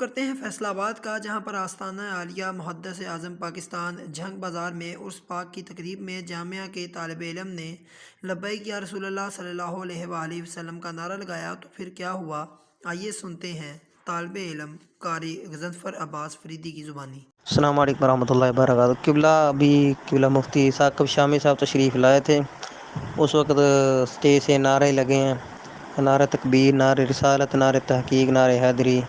کرتے ہیں فیصل آباد کا، جہاں پر آستانہ عالیہ محدث اعظم پاکستان جھنگ بازار میں عرس پاک کی تقریب میں جامعہ کے طالب علم نے لبیک یا رسول اللہ صلی اللہ علیہ وآلہ وسلم کا نعرہ لگایا تو پھر کیا ہوا، آئیے سنتے ہیں طالب علم قاری غضنفر عباس فریدی کی زبانی۔ السلام علیکم ورحمۃ اللہ وبرکاتہ۔ قبلہ مفتی ثاقب شامی صاحب تشریف لائے تھے، اس وقت اسٹیج سے نعرے لگے ہیں، نعرہ تکبیر، نعرہ رسالت، نعرہ تحقیق، نعرہ حیدری۔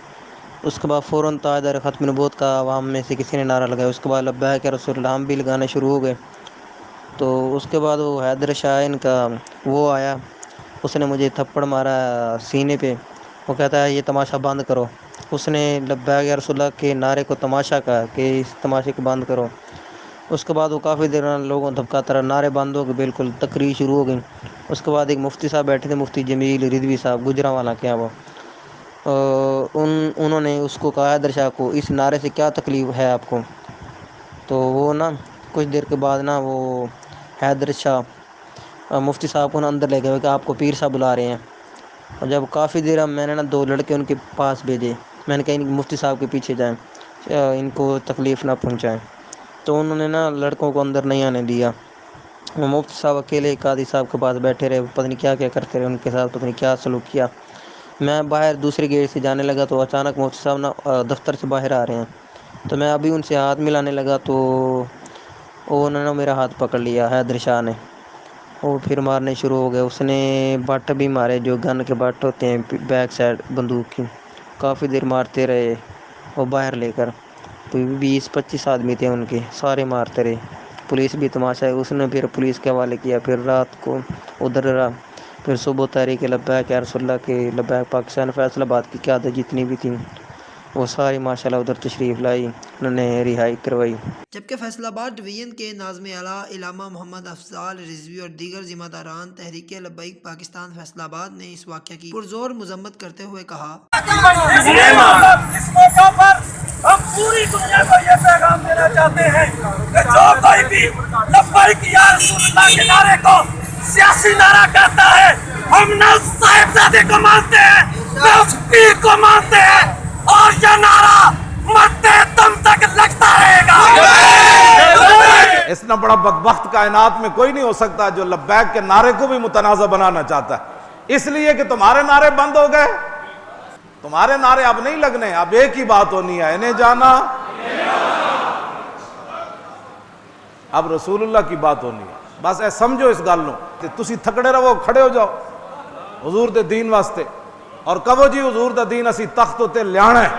اس کے بعد فوراً تاجدار ختم نبوت کا عوام میں سے کسی نے نعرہ لگایا، اس کے بعد لبیک یا رسول اللہ ہم بھی لگانے شروع ہو گئے۔ تو اس کے بعد وہ حیدر شاہ ان کا وہ آیا، اس نے مجھے تھپڑ مارا سینے پہ، وہ کہتا ہے یہ تماشا بند کرو۔ اس نے لبیک یا رسول اللہ کے نعرے کو تماشا کہا کہ اس تماشے کو بند کرو۔ اس کے بعد وہ کافی دیر لوگوں دھبکاتا رہا، نعرے بند ہو گئے، بالکل تقریر شروع ہو گئی۔ اس کے بعد ایک مفتی صاحب بیٹھے تھے، مفتی جمیل رضوی صاحب، گجرانوالہ کیا وہ، انہوں نے اس کو کہا حیدر شاہ کو اس نعرے سے کیا تکلیف ہے آپ کو؟ تو وہ کچھ دیر کے بعد وہ حیدر شاہ مفتی صاحب کو اندر لے گئے کہ آپ کو پیر صاحب بلا رہے ہیں۔ اور جب کافی دیر میں نے دو لڑکے ان کے پاس بھیجے، میں نے کہا ان مفتی صاحب کے پیچھے جائیں، ان کو تکلیف نہ پہنچائیں۔ تو انہوں نے لڑکوں کو اندر نہیں آنے دیا۔ وہ مفتی صاحب اکیلے قاضی صاحب کے پاس بیٹھے رہے، پتہ نہیں کیا کرتے رہے، ان کے ساتھ پتہ نہیں کیا سلوک کیا۔ میں باہر دوسرے گیٹ سے جانے لگا تو اچانک مفتی صاحب دفتر سے باہر آ رہے ہیں، تو میں ابھی ان سے ہاتھ ملانے لگا تو انہوں نے میرا ہاتھ پکڑ لیا، حیدر شاہ نے، وہ پھر مارنے شروع ہو گئے۔ اس نے بٹ بھی مارے، جو گن کے بٹ ہوتے ہیں بیک سائڈ بندوق کی، کافی دیر مارتے رہے وہ باہر لے کر۔ 20-25 آدمی تھے ان کے، سارے مارتے رہے۔ پولیس بھی تماشا ہے، اس نے پھر پولیس کے حوالے کیا، پھر رات کو ادھر رہا، پھر صبح تحریک لبیک یا رسول اللہ کے لبیک پاکستان فیصل آباد کی قیادت جتنی بھی تھیں وہ ساری ماشاءاللہ ادھر تشریف لائی، انہوں نے رہائی کروائی۔ جبکہ فیصل آباد ڈویژن کے ناظم اعلیٰ علامہ محمد افضال رضوی اور دیگر ذمہ داران تحریک لبیک پاکستان فیصل آباد نے اس واقعہ کی پرزور مذمت کرتے ہوئے کہا، اس موقع پر ہم پوری دنیا کو یہ پیغام دینا چاہتے ہیں کہ جو کوئی بھی لبیک یا رسول اللہ کے نعرے کو سیاسی نعرہ کہتا ہے، ہم نہ اس صاحبزادے کو مانتے ہیں نہ اس پیر کو مانتے ہیں، اور یہ نعرہ مرتے دم تک لگتا رہے گا۔ اتنا بڑا بدبخت کائنات میں کوئی نہیں ہو سکتا جو لبیک کے نعرے کو بھی متنازع بنانا چاہتا ہے، اس لیے کہ تمہارے نعرے بند ہو گئے، تمہارے نعرے اب نہیں لگنے، اب ایک ہی بات ہونی ہے، انہیں جانا اب رسول اللہ کی بات ہونی ہے۔ بس اے سمجھو اس گل نو کہ تسی تھکڑے رہو، کھڑے ہو جاؤ حضور دے دین واسطے، اور کہو جی حضور دا دین اسی تخت تے لیانا ہے۔